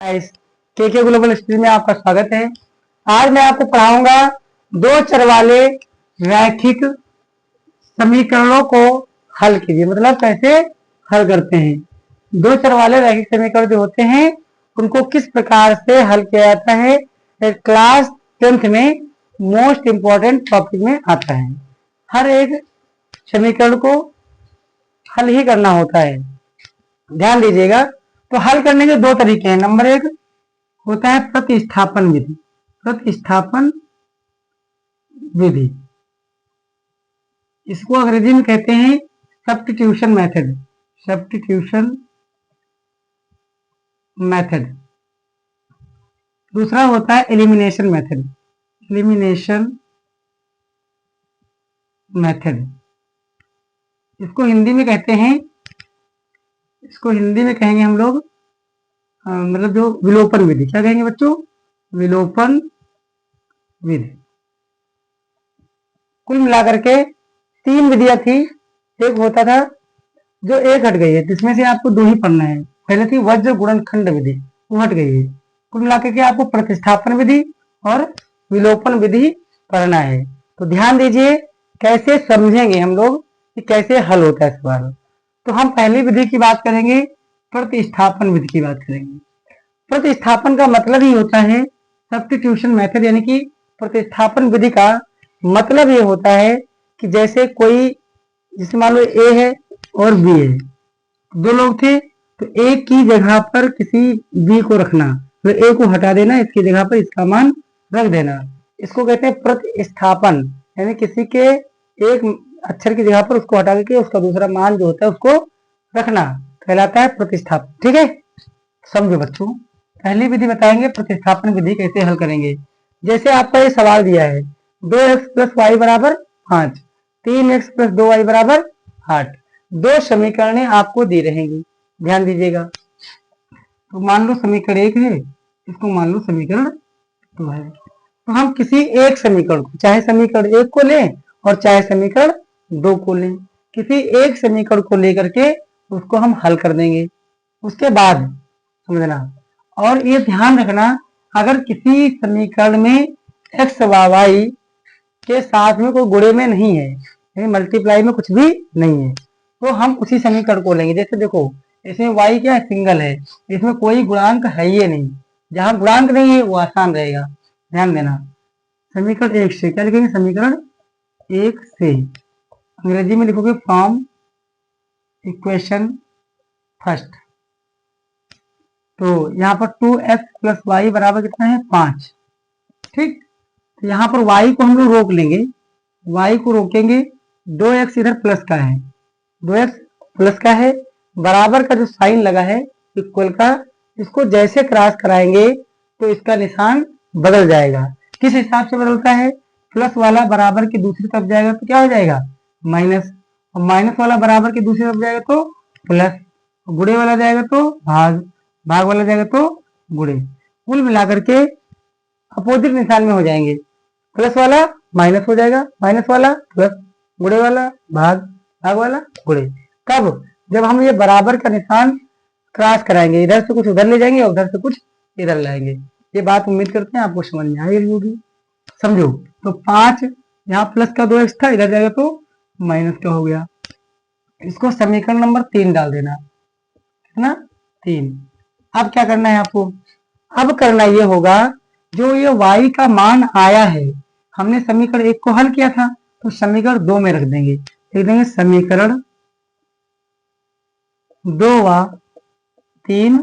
Guys, के global study में आपका स्वागत है। आज मैं आपको पढ़ाऊंगा दो चर वाले रैखिक समीकरणों को हल कीजिए, मतलब कैसे हल करते हैं। दो चर वाले रैखिक समीकरण जो होते हैं उनको किस प्रकार से हल किया जाता है, क्लास 10th में मोस्ट इंपॉर्टेंट टॉपिक में आता है। हर एक समीकरण को हल ही करना होता है, ध्यान दीजिएगा। तो हल करने के दो तरीके हैं। नंबर एक होता है प्रतिस्थापन विधि। प्रतिस्थापन विधि, इसको अंग्रेजी में कहते हैं सब्स्टिट्यूशन मेथड। Substitution method. दूसरा होता है एलिमिनेशन मेथड। एलिमिनेशन मेथड, इसको हिंदी में कहते हैं, इसको हिंदी में कहेंगे हम लोग मतलब जो विलोपन विधि। क्या कहेंगे बच्चों? विलोपन विधि। कुल मिलाकर के तीन विधियां थी। एक होता था जो एक हट गई है, जिसमें से आपको दो ही पढ़ना है। पहले थी वज्र गुणनखंड विधि, वो हट गई है। कुल मिलाकर के आपको प्रतिस्थापन विधि और विलोपन विधि पढ़ना है। तो ध्यान दीजिए कैसे समझेंगे हम लोग कि कैसे हल होता है सवाल। तो हम पहली विधि की बात करेंगे, प्रतिस्थापन विधि की बात करेंगे। प्रतिस्थापन का मतलब ही होता है सब्स्टिट्यूशन मेथड, यानी कि प्रतिस्थापन विधि का मतलब ये होता है कि जैसे कोई, जैसे मान लो ए है और बी है, दो लोग थे, तो ए की जगह पर किसी बी को रखना, तो ए को हटा देना, इसकी जगह पर इसका मान रख देना। इसको कहते हैं प्रतिस्थापन, यानी किसी के एक अक्षर की जगह पर उसको हटा करके उसका दूसरा मान जो होता है उसको रखना, कहलाता है प्रतिस्थापन। ठीक है, समझो बच्चों। पहली विधि बताएंगे प्रतिस्थापन विधि कैसे हल करेंगे। जैसे आपका ये सवाल दिया है 2x प्लस वाई बराबर 5, 3x प्लस 2y बराबर 8। दो समीकरणें आपको दी रहेंगी, ध्यान दीजिएगा। तो मान लो समीकरण एक है, इसको मान लो समीकरण दो है। तो हम किसी एक समीकरण को, चाहे समीकरण एक को लें और चाहे समीकरण दो को लें, किसी एक समीकरण को लेकर के उसको हम हल कर देंगे। उसके बाद समझना, और ये ध्यान रखना, अगर किसी समीकरण में x y के साथ में कोई गुणे में नहीं है, यानी मल्टीप्लाई में कुछ भी नहीं है, तो हम उसी समीकरण को लेंगे। जैसे देखो इसमें y क्या है, सिंगल है, इसमें कोई गुणांक है ही नहीं। जहां गुणांक नहीं है वो आसान रहेगा, ध्यान देना। समीकरण एक से क्या लिखेंगे? समीकरण एक से अंग्रेजी में लिखोगे फ्रॉम इक्वेशन फर्स्ट। तो यहाँ पर 2x प्लस वाई बराबर कितना है? 5। ठीक, तो यहाँ पर y को हम लोग रोक लेंगे, y को रोकेंगे, 2x इधर प्लस का है, 2x प्लस का है, बराबर का जो साइन लगा है इक्वल का, इसको जैसे क्रॉस कराएंगे तो इसका निशान बदल जाएगा। किस हिसाब से बदलता है? प्लस वाला बराबर की दूसरी तरफ जाएगा तो क्या हो जाएगा? माइनस, और माइनस वाला बराबर की दूसरी तरफ जाएगा तो प्लस, गुणे वाला जाएगा तो भाग, भाग वाला जाएगा तो गुणे। कुल मिलाकर के अपोजिट निशान में हो जाएंगे। प्लस वाला माइनस हो जाएगा, माइनस वाला प्लस, गुणे वाला भाग, भाग वाला गुणे। कब? जब हम ये बराबर का निशान क्रॉस कराएंगे, इधर से कुछ उधर ले जाएंगे और उधर से कुछ इधर लाएंगे। ये बात उम्मीद करते हैं आपको समझ में आ रही होगी। समझो, तो 5 यहाँ प्लस का 2x था, इधर जाएगा तो माइनस का हो गया। इसको समीकरण नंबर 3 डाल देना, है ना, 3। अब क्या करना है आपको? अब करना ये होगा, जो ये y का मान आया है, हमने समीकरण एक को हल किया था, तो समीकरण 2 में रख देंगे। लिख देंगे समीकरण 2 व 3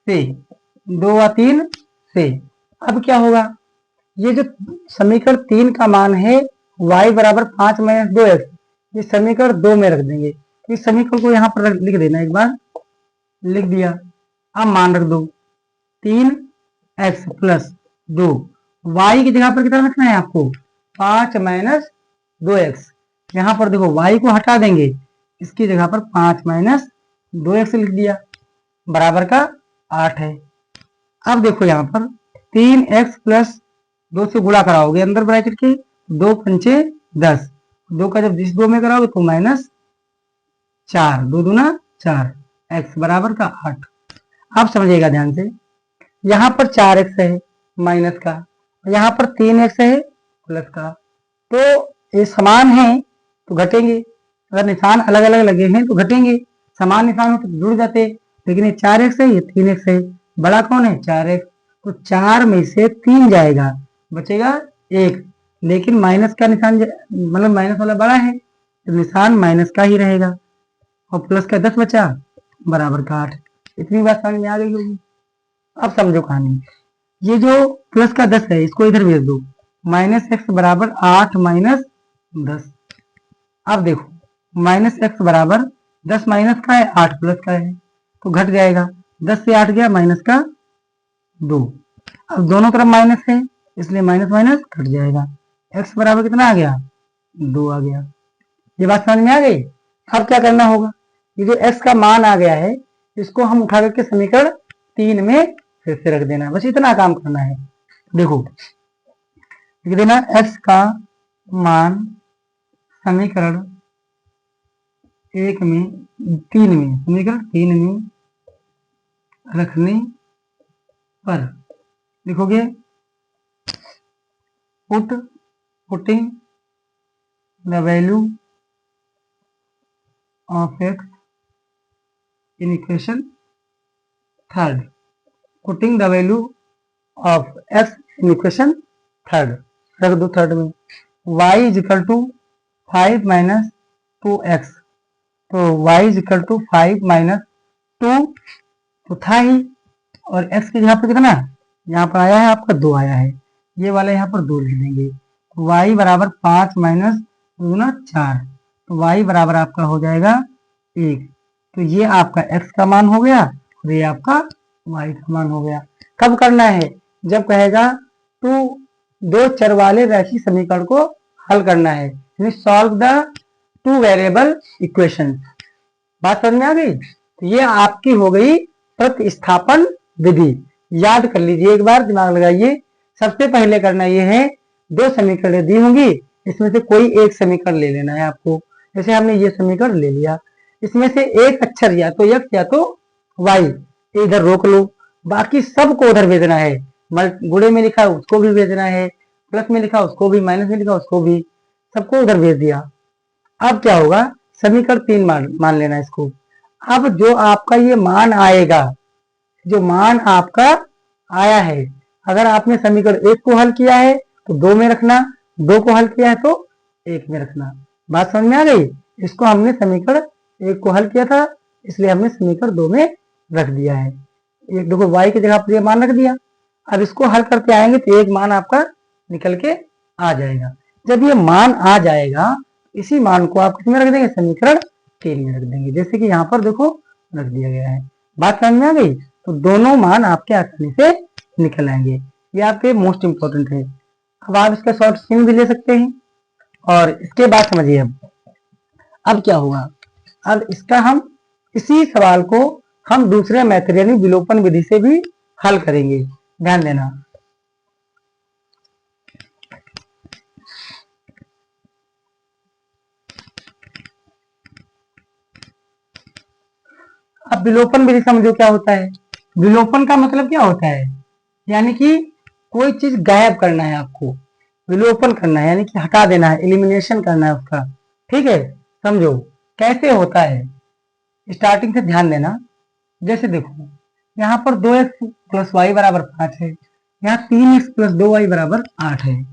से, 2 व 3 से। अब क्या होगा? ये जो समीकरण 3 का मान है y बराबर 5 माइनस 2x, ये समीकरण 2 में रख देंगे। इस समीकरण को यहाँ पर लिख देना, एक बार लिख दिया। अब मान रख दो 3x प्लस 2, y की जगह पर कितना रखना है आपको? 5 माइनस 2x। यहाँ पर देखो y को हटा देंगे, इसकी जगह पर 5 माइनस 2x लिख दिया, बराबर का 8 है। अब देखो यहाँ पर 3x प्लस 2 से गुणा कराओगे अंदर ब्रैकेट के, 2 पंचे 10, 2 का जब 2 में कराओगे तो माइनस 4, 2 दूना 4, x बराबर का 8। आप समझिएगा ध्यान से, यहाँ पर 4x है माइनस का, यहाँ पर 3x है प्लस का, तो ये समान है तो घटेंगे, अगर निशान अलग अलग लगे हैं तो घटेंगे, समान निशान हो तो जुड़ जाते, लेकिन ये 4x है ये 3x है, बड़ा कौन है 4x, तो 4 में से 3 जाएगा, बचेगा 1, लेकिन माइनस का निशान मतलब माइनस वाला बड़ा है तो निशान माइनस का ही रहेगा, और प्लस का 10 बचा बराबर का 8। इतनी बात समझ में आ गई होगी। अब समझो कहानी, ये जो प्लस का 10 है इसको इधर भेज दो, माइनस एक्स बराबर 8 माइनस 10। अब देखो माइनस एक्स बराबर 10 माइनस का है 8 प्लस का है तो घट जाएगा, 10 से 8 गया माइनस का 2। अब दोनों तरफ माइनस है इसलिए माइनस माइनस घट जाएगा, एक्स बराबर कितना आ गया 2 आ गया। ये बात समझ में आ गई। अब क्या करना होगा, ये जो x का मान आ गया है इसको हम उठा करके समीकरण 3 में फिर से रख देना, बस इतना काम करना है। देखो लिख देना x का मान समीकरण 1 में 3 में समीकरण 3 में रखने पर लिखोगे putting the value of x in equation third, putting the value of x in equation third, रख दो थर्ड में, y is equal to 5 minus 2x, तो y is equal to 5 minus 2 तो था ही, और x की जगह पर कितना यहाँ पर आया है आपका 2 आया है, ये वाला यहाँ पर 2 लिख देंगे, y बराबर 5 माइनस 2 गुना 4, तो y बराबर आपका हो जाएगा 1, तो ये आपका x का मान हो गया और ये आपका y का मान हो गया। कब करना है, जब कहेगा तू दो चर वाले रैखिक समीकरण को हल करना है, यानी solve the two variable equation. बात समझ में आ गई। तो ये आपकी हो गई प्रतिस्थापन विधि, याद कर लीजिए एक बार, दिमाग लगाइए। सबसे पहले करना ये है, दो समीकरण दी होंगी इसमें से कोई एक समीकरण ले लेना है आपको, जैसे हमने ये समीकरण ले लिया, इसमें से एक अक्षर या तो x या तो y इधर रोक लो, बाकी सबको उधर भेजना है, गुणे में लिखा है उसको भी भेजना है, प्लस में लिखा उसको भी, माइनस में लिखा उसको भी, सबको उधर भेज दिया। अब क्या होगा, समीकरण 3 मान लेना इसको। अब जो आपका ये मान आएगा, जो मान आपका आया है, अगर आपने समीकरण 1 को हल किया है तो 2 में रखना, 2 को हल किया है तो 1 में रखना। बात समझ में आ गई। इसको हमने समीकरण 1 को हल किया था इसलिए हमने समीकरण 2 में रख दिया है। एक देखो y की जगह पर ये मान रख दिया, अब इसको हल करके आएंगे तो एक मान आपका निकल के आ जाएगा। जब ये मान आ जाएगा इसी मान को आप किसमें रख देंगे, समीकरण 3 में रख देंगे, जैसे कि यहाँ पर देखो रख दिया गया है। बात समझ में आ गई। तो दोनों मान आपके आसानी से निकल आएंगे, ये आपके मोस्ट इंपॉर्टेंट है। अब आप इसका शॉर्ट स्क्रीन भी ले सकते हैं। और इसके बाद समझिए अब क्या होगा, अब इसका हम इसी सवाल को हम दूसरे मेथड यानी विलोपन विधि से भी हल करेंगे, ध्यान देना। अब विलोपन विधि समझो क्या होता है। विलोपन का मतलब क्या होता है, यानी कि कोई चीज गायब करना है आपको, विलोपन करना है यानी कि हटा देना है, एलिमिनेशन करना है उसका। ठीक है, समझो कैसे होता है, स्टार्टिंग से ध्यान देना। जैसे देखो यहाँ पर 2x प्लस वाई बराबर 5 है, यहाँ 3x प्लस 2y बराबर 8 है।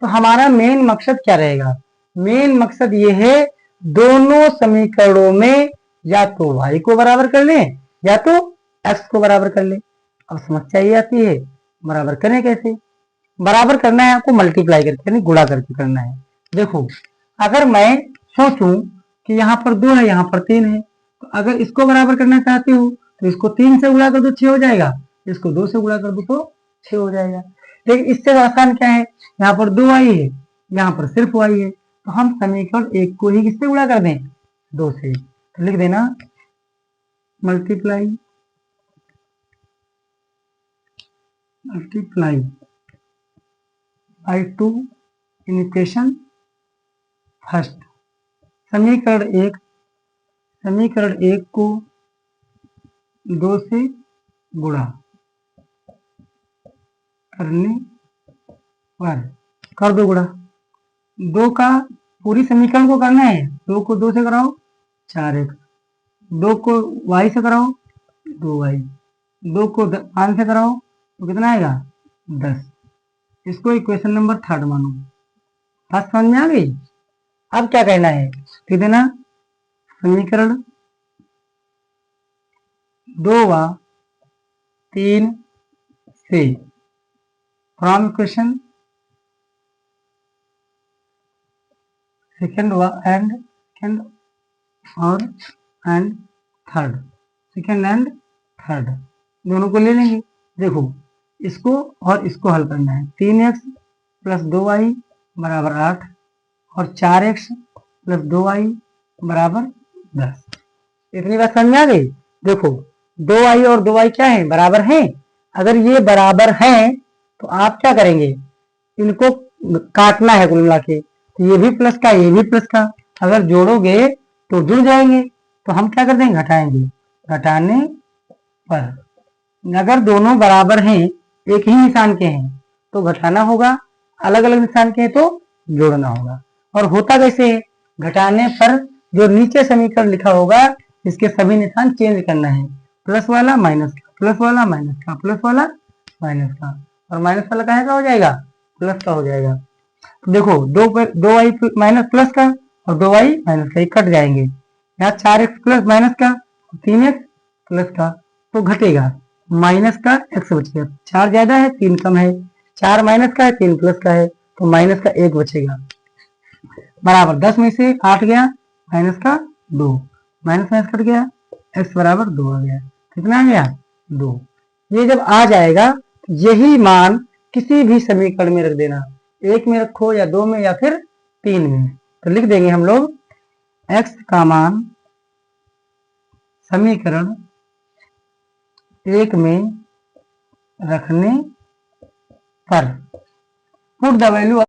तो हमारा मेन मकसद क्या रहेगा, मेन मकसद ये है दोनों समीकरणों में या तो y को बराबर कर लें या तो x को बराबर कर लें। अब समस्या ये आती है बराबर करें कैसे, बराबर करना है आपको मल्टीप्लाई करके यानी गुणा करके करना है। देखो अगर मैं सोचूं कि यहाँ पर 2 है यहाँ पर 3 है, तो अगर इसको बराबर करना चाहती हूँ तो इसको 3 से गुणा कर दो 6 हो जाएगा, इसको 2 से गुणा कर दो तो 6 हो जाएगा। लेकिन इससे आसान क्या है, यहाँ पर 2y है यहाँ पर सिर्फ y है, तो हम समीकरण 1 को ही किससे गुणा कर दें, 2 से। तो लिख देना multiply by 2 in equation first, समीकरण 1 को 2 से गुणा, करने पर कर दो गुणा। 2 का पूरी समीकरण को करना है, 2 को 2 से कराओ 4x, 2 को y से कराओ 2y, 2 को 5 से कराओ तो कितना आएगा 10। इसको इक्वेशन नंबर 3 मानो। बात समझ में आ गई। अब क्या कहना है, लिख देना समीकरण 2 व 3 से from equation second and third, second and third दोनों को ले लेंगे। देखो इसको और इसको हल करना है। 3x प्लस 2y बराबर 8 और 4x प्लस 2y बराबर 10। इतनी बात समझ में आ गई। देखो 2y और 2y क्या है, बराबर हैं। अगर ये बराबर हैं तो आप क्या करेंगे, इनको काटना है कुल मिला के, तो ये भी प्लस का ये भी प्लस का, अगर जोड़ोगे तो जुड़ जाएंगे। तो हम क्या कर देंगे, घटाएंगे। घटाने पर अगर दोनों बराबर हैं, एक ही निशान के हैं तो घटाना होगा, अलग अलग निशान के हैं तो जोड़ना होगा। और होता कैसे है, घटाने पर जो नीचे समीकरण लिखा होगा इसके सभी निशान चेंज करना है। प्लस वाला माइनस का, प्लस वाला माइनस का, प्लस वाला माइनस का, और माइनस वाला कहाँ का हो जाएगा, प्लस का हो जाएगा। तो देखो 2y माइनस प्लस का और 2y माइनस का, ये कट जाएंगे। यहाँ 4x प्लस माइनस का, 3x प्लस का, तो घटेगा माइनस का x बचेगा। 4 ज्यादा है 3 कम है, 4 माइनस का है 3 प्लस का है, तो माइनस का 1 बचेगा। बराबर 10 में से 8 गया, माइनस का 2, माइनस माइनस कट गया, x बराबर 2 आ गया। कितना आ गया 2। ये जब आ जाएगा यही मान किसी भी समीकरण में रख देना, 1 में रखो या 2 में या फिर 3 में। तो लिख देंगे हम लोग x का मान समीकरण 1 में रखने पर पुट द वैल्यू